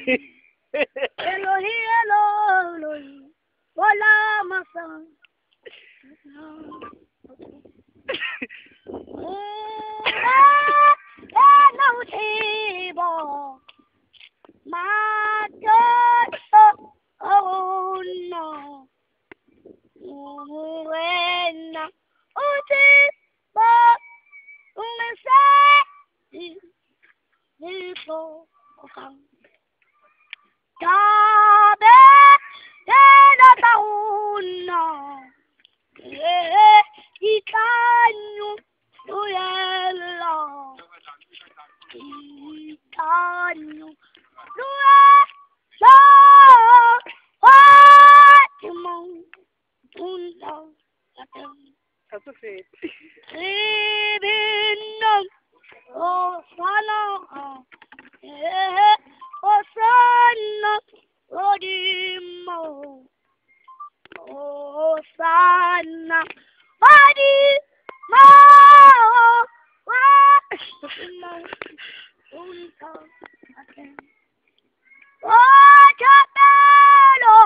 Elohi, Elohi, Wala Masa. Hello, Tibo. My God, oh no. When Tibo, Tabe, tena tauna, ikanyu, uyela, ikanyu, uyela, watimong, tunda, That's a faith. Ibinam, oh sana, oh sana, odimo, oh sana, odimo, odimo, unta, oh chapelo,